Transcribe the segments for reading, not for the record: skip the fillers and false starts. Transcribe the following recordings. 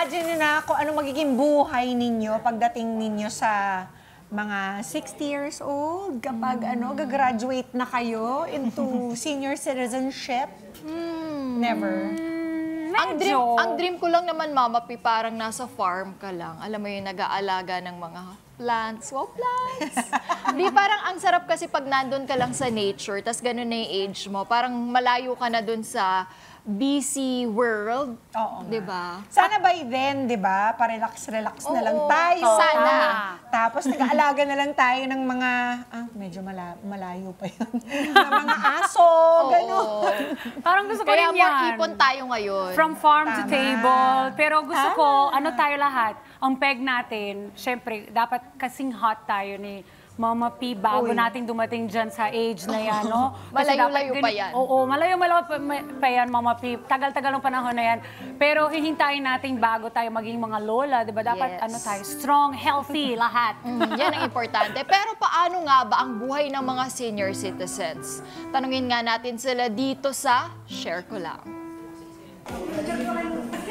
na-imagine na kung ano magiging buhay ninyo pagdating ninyo sa mga 60 years old kapag gagraduate na kayo into senior citizenship? Never. Ang dream ko lang naman, Mama P, parang nasa farm ka lang. Alam mo yung nag-aalaga ng mga plants. Wow, plants! Di, parang ang sarap kasi pag nandun ka lang sa nature, tas ganun na yung age mo. Parang malayo ka na dun sa busy world. Oo. Diba? Sana by then, di ba, parelax-relax na lang tayo. Sana. Tapos nag-aalaga na lang tayo ng mga, medyo malayo pa yun, ng mga aso, gano'n. Parang gusto ko Kaya rin yan. more ipon tayo ngayon. From farm to Tama. table. Pero gusto ko, ano tayo lahat, ang peg natin, syempre, dapat kasing hot tayo ni Mama P bago nating dumating dyan sa age na yan, no? Kasi Malayo-layo dapat pa yan. Oo, malayo-malayo pa yan, Mama P. Tagal-tagal ng panahon na yan. Pero hihintayin natin bago tayo maging mga lola, di ba? Dapat Yes. ano tayo, strong, healthy, lahat. Yan ang importante. Pero paano nga ba ang buhay ng mga senior citizens? Tanungin nga natin sila dito sa Share Ko Lang.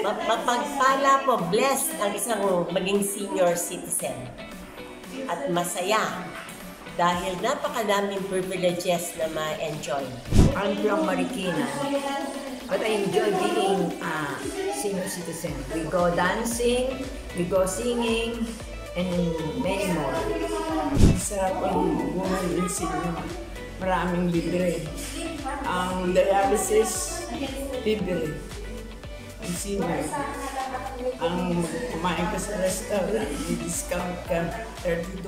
Mapagpala po, blessed ang isang maging senior citizen. At masaya dahil napakadaming privileges na ma-enjoy. I'm from Marikina, but I enjoy being a senior citizen. We go dancing, we go singing, and many more. Sarap ang buhay ng senior. Maraming libre. Ang dialysis, libre. Ang senior. Ang kumain ka sa restaurant, may discount ka 32%.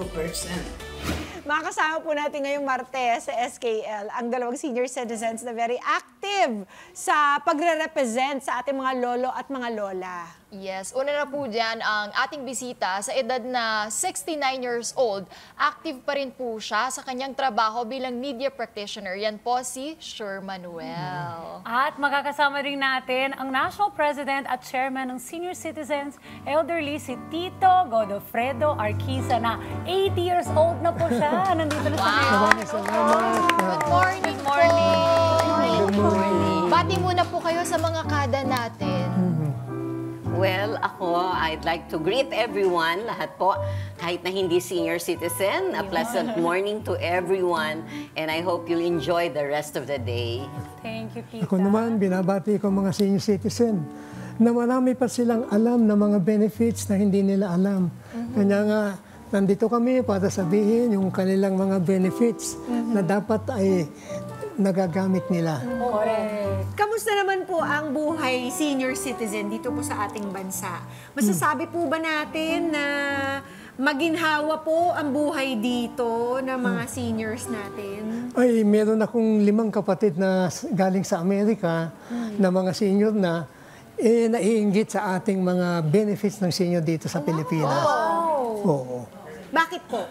Makakasama po natin ngayong Martes sa SKL ang dalawang senior citizens na very active sa pagre-represent sa ating mga lolo at mga lola. Yes, una na po dyan ang ating bisita sa edad na 69 years old. Active pa rin po siya sa kanyang trabaho bilang media practitioner. Yan po si Sher Manuel. At makakasama rin natin ang National President at Chairman ng Senior Citizens Elderly, si Tito Godofredo Arquiza na 80 years old na po siya. Nandito na sa Good morning, Good morning. Bati muna po kayo sa mga kada natin. Well, ako, I'd like to greet everyone, lahat po, kahit na hindi senior citizen. A pleasant morning to everyone, and I hope you'll enjoy the rest of the day. Thank you, Tita. Ako naman, binabati ko mga senior citizen na marami pa silang alam na mga benefits na hindi nila alam. Kanya nga, nandito kami para sabihin yung kanilang mga benefits na dapat ay nagagamit nila. Correct. Kamusta naman po ang buhay senior citizen dito po sa ating bansa? Masasabi po ba natin na maginhawa po ang buhay dito ng mga seniors natin? Ay, meron akong 5 kapatid na galing sa Amerika na mga senior na naiinggit sa ating mga benefits ng senior dito sa Pilipinas. Oo. Bakit po?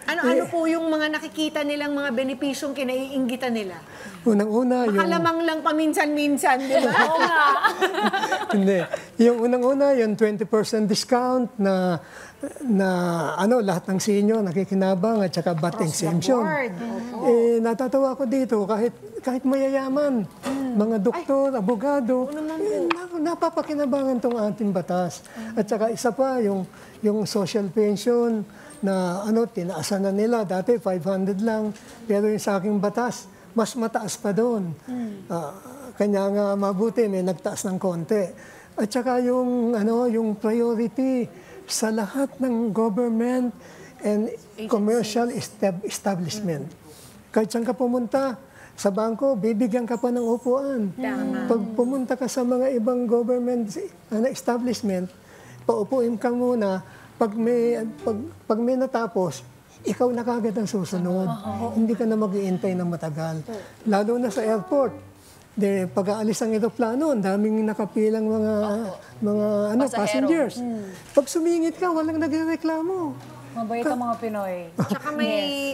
Ano po yung mga nakikita nilang mga benepisyong kinaiinggitan nila? Unang-una, Makalamang lang paminsan-minsan, di ba? Hindi. Yung unang-una, yung 20% discount na lahat ng senior nakikinabang at saka VAT exemption. Natatawa ko dito kahit mayayaman, mga doktor, abogado, napapakinabangan tong ating batas. At saka isa pa, yung social pension na tinaasan na nila. Dati 500 lang, pero yung sa aking batas, mas mataas pa doon. Kanya nga mabuti, may nagtaas ng konti. At saka yung priority sa lahat ng government and commercial establishment. Kahit saan ka pumunta, sa bangko, bibigyan ka pa ng upuan. Pag pumunta ka sa mga ibang government establishment, paupuin ka muna. Pag may natapos, ikaw na kagad ang susunod. Hindi ka na mag-iintay ng matagal. Lalo na sa airport. Pag-aalis ang eroplano, ang daming nakapilang mga passengers. Pag sumingit ka, walang nagrereklamo. Mabait ang mga Pinoy. Tsaka may,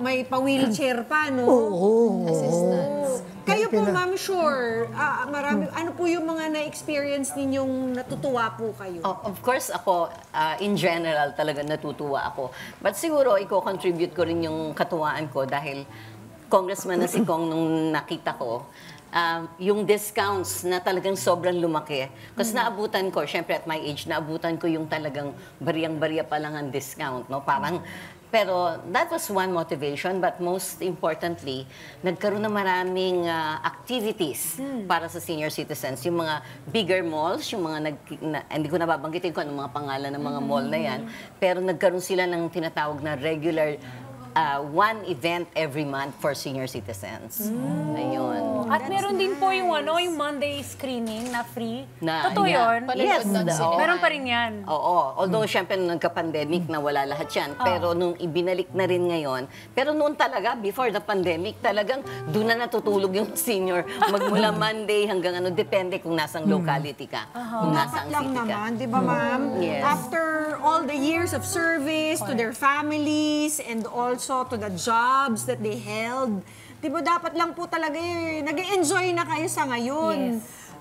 may pa-wheelchair pa, no? Oo. Assistance. Kayo po, Ma'am Sure, marami, ano po yung mga na-experience ninyong natutuwa po kayo? Of course, ako, in general, talaga natutuwa ako. But siguro, i-contribute ko rin yung katuwaan ko dahil congressman na si Kong nung nakita ko, yung discounts na talagang sobrang lumaki. Kasi naabutan ko, syempre at my age, naabutan ko yung talagang bariyang-bariya pa lang ang discount. No? Parang, pero that was one motivation, but most importantly, nagkaroon na maraming activities para sa senior citizens. Yung mga bigger malls, yung mga hindi ko nababanggitin ko anong mga pangalan ng mga mall na yan, pero nagkaroon sila ng tinatawag na regular one event every month for senior citizens. Ayun. At meron din po yung yung Monday screening na free. Totoo Yeah. yun? Yes. Oo. Meron pa rin yan. Oo. Although, syempre, nung nagka-pandemic, nawala lahat yan. Pero nung ibinalik na rin ngayon, pero noon talaga, before the pandemic, talagang doon na natutulog yung senior. Magmula Monday hanggang depende kung nasang locality ka. Kung nasang Lang city ka. naman, di ba ma'am? Yes. After all the years of service to their families and also to the jobs that they held, di ba dapat lang po talaga nag-enjoy na kayo sa ngayon. Yes.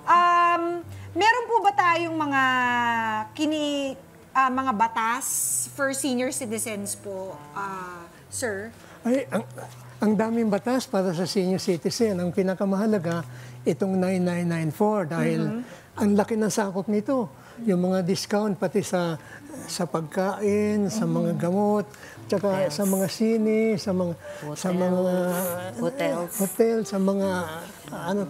Meron po ba tayong mga mga batas for senior citizens po, sir? Ay, ang daming batas para sa senior citizen. Ang pinakamahalaga, itong 9994 dahil ang laki ng sakop nito. Yung mga discount pati sa pagkain, sa mga gamot, tsaka sa mga sine, sa mga hotel, sa mga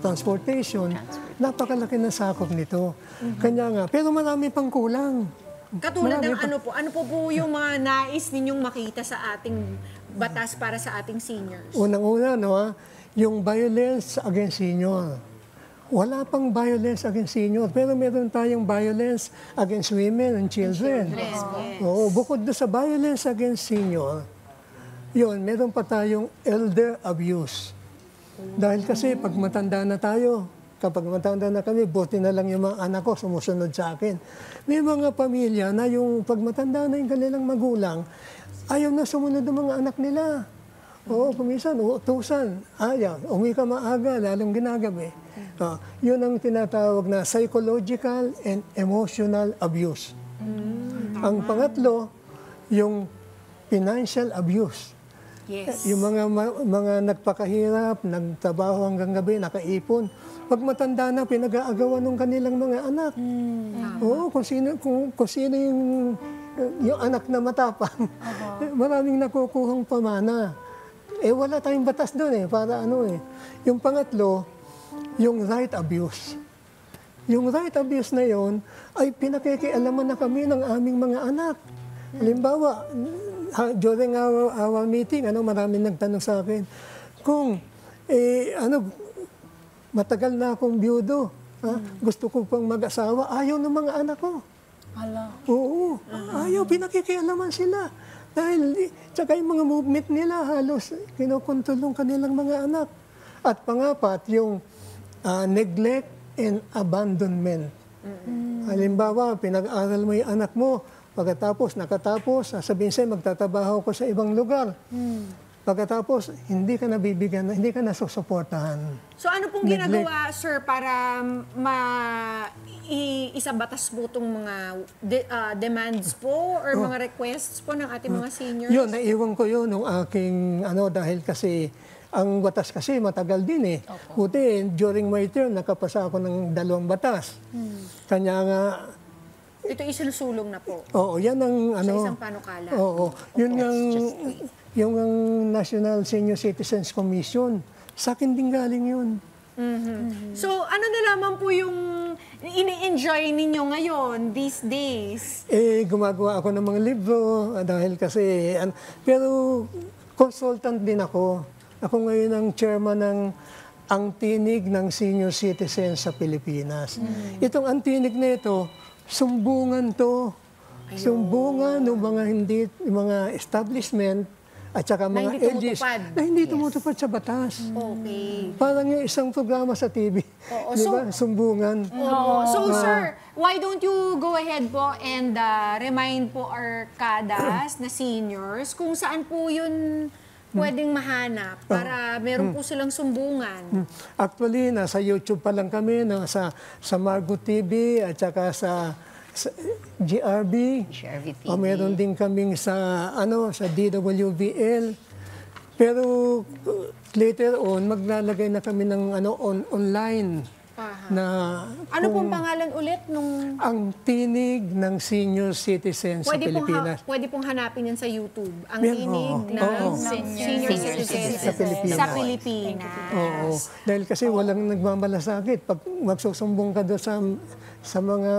transportation. Napakalaki ng sakop nito. Kanya nga, pero marami pang kulang. Katulad ng ano po yung mga nais ninyong makita sa ating batas para sa ating seniors? Unang-una, yung violence against senior. Wala pang violence against senior, pero meron tayong violence against women and children. Oo, bukod doon sa violence against senior, meron pa tayong elder abuse. Dahil kasi pag matanda na tayo, kapag matanda na kami, buti na lang yung mga anak ko sumusunod sa akin. May mga pamilya na yung pag matanda na yung kanilang magulang, ayaw na sumunod ng mga anak nila. Oo, kumisan, utusan, ayaw, uwi ka maaga, lalong ginagabi. Yun ang tinatawag na psychological and emotional abuse. Ang pangatlo, yung financial abuse. Yes. Yung mga nagpakahirap, nagtrabaho hanggang gabi, nakaipon. Pag matanda na, pinag-aagawan ng kanilang mga anak. Oo, kung sino yung anak na matapang. Maraming nakukuhang pamana. Wala tayong batas doon para Yung pangatlo, yung right abuse. Yung right abuse na yon ay pinakikialaman na kami ng aming mga anak. Halimbawa, during our meeting, maraming nagtanong sa akin, kung, matagal na akong biyudo, gusto ko pang mag-asawa, ayaw ng mga anak ko. Oo, ayaw, pinakikialaman sila. Dahil, tsaka yung mga movement nila, halos kinokontrol ng kanilang mga anak. At pangapat, yung neglect and abandonment. Halimbawa, pinag-aral mo yung anak mo, pagkatapos, nakatapos, sasabihin sa'yo, magtatabaho ko sa ibang lugar. Pagkatapos, hindi ka nabibigyan, hindi ka nasusuportahan. So ano pong ginagawa, sir, para isabatas po itong mga demands po or mga requests po ng ating mga seniors? Yun, naiwan ko yun nung aking, dahil kasi, ang batas kasi matagal din Buti, during my term, nakapasa ako ng 2 batas. Kanya nga, ito isinusulong na po. Oo, yan ang Sa isang panukala. Oo, yun yung National Senior Citizens Commission. Sa akin din galing yun. So, ano na naman po yung ini-enjoy ninyo ngayon, these days? Gumagawa ako ng mga libro dahil kasi, pero consultant din ako. Ako ngayon ang chairman ng Ang Tinig ng Senior Citizens sa Pilipinas. Itong Ang Tinig na ito, sumbungan to. Sumbungan ng mga establishment at saka mga LGs na hindi tumutupad sa batas. Okay. Parang yung isang programa sa TV. Di ba? Sumbungan. So, sir, why don't you go ahead po and remind po our kadas na seniors kung saan po yun pwedeng mahanap para meron po silang sumbungan? Actually, nasa YouTube pa lang kami, sa Margo TV at saka sa GRB. GRB TV. Meron din kaming sa DWVL. Pero later on, maglalagay na kami ng online na Ano pong pangalan ulit nung... ang tinig ng senior citizens sa Pilipinas. Pwede pong hanapin yan sa YouTube. Ang Meron, tinig oo. ng Oo. senior citizens Sa Pilipinas. Sa Pilipinas. Oo. Dahil kasi walang nagmamalasakit. Pag magsusumbong ka doon sa mga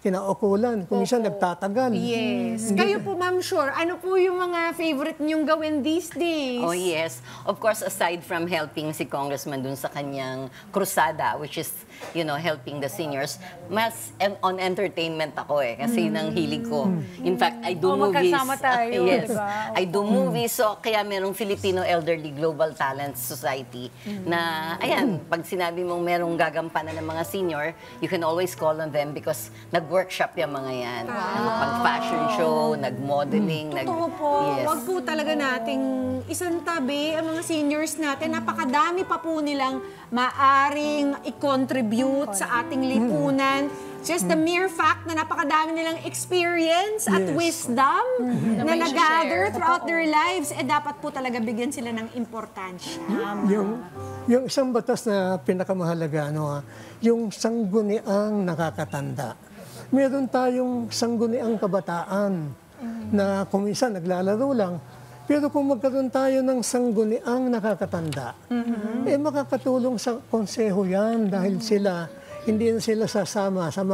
kinaukulan, kung minsan nagtatagal. Yes. Kayo po, Ma'am Shore, ano po yung mga favorite niyong gawin these days? Oh yes. Of course, aside from helping si Congressman dun sa kanyang krusada, which is, helping the seniors, mas on entertainment ako kasi nang hilig ko. In fact, I do movies. Magkasama tayo, Yes. diba? I do movies. So, kaya merong Filipino Elderly Global Talent Society na, ayan, pag sinabi mong merong gagampanan ng mga senior, you can always call on them because nag-workshop yung mga yan. Pag-fashion show, nag-modeling. Totoo po. Yes. Wag po talaga nating isang tabi ang mga seniors natin. Napakadami pa po nilang maaring i-contribute sa ating lipunan. Just the mere fact na napakadami nilang experience at Yes. wisdom na may nag-gather share. throughout their lives, dapat po talaga bigyan sila ng importansya. Yung isang batas na pinakamahalaga, yung sangguniang nakakatanda. Meron tayong sangguniang kabataan na kung minsan naglalaro lang, pero kung magkaroon tayo ng sangguniang nakakatanda, makakatulong sa konseho yan dahil hindi na sila sasama sa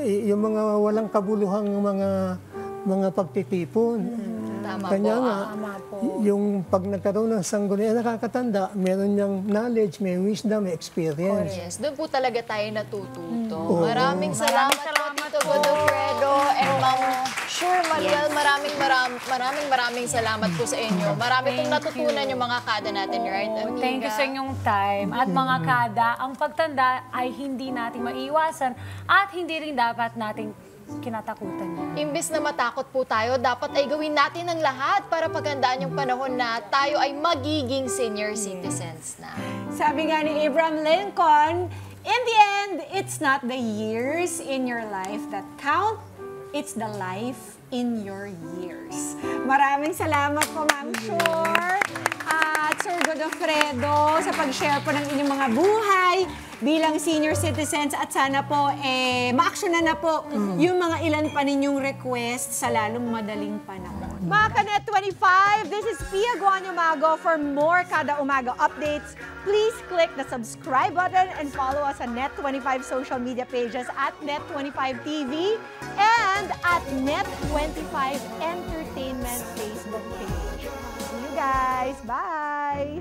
yung mga walang kabuluhang mga pagtitipon. Tama Kanya po. nga, yung pag nagkaroon ng sangguniang nakakatanda, meron niyang knowledge, may wisdom, may experience. Yes, doon po talaga tayo natututo. Maraming salamat po, Tito Godofredo and Ma'am Sure Mariel. Maraming salamat po sa inyo. Marami pong natutunan yung mga kada natin, right? Amiga? Thank you sa inyong time. At mga kada, ang pagtanda ay hindi natin maiwasan at hindi rin dapat nating kinatakutan niya. Imbis na matakot po tayo, dapat ay gawin natin ang lahat para paghandaan yung panahon na tayo ay magiging senior citizens na. Sabi nga ni Abraham Lincoln, in the end, it's not the years in your life that count, it's the life in your years. Maraming salamat po, Ma'am Shore at Sir Godofredo sa pag-share po ng inyong mga buhay bilang senior citizens at sana po ma-actionan na po yung mga ilan pa ninyong request sa lalong madaling panahon. Mga Kanet 25, this is Pia Guanyo Mago. For more Kada Umaga updates, please click the subscribe button and follow us on Net25 social media pages at Net25 TV and at Net25 Entertainment Facebook page. See you guys. Bye!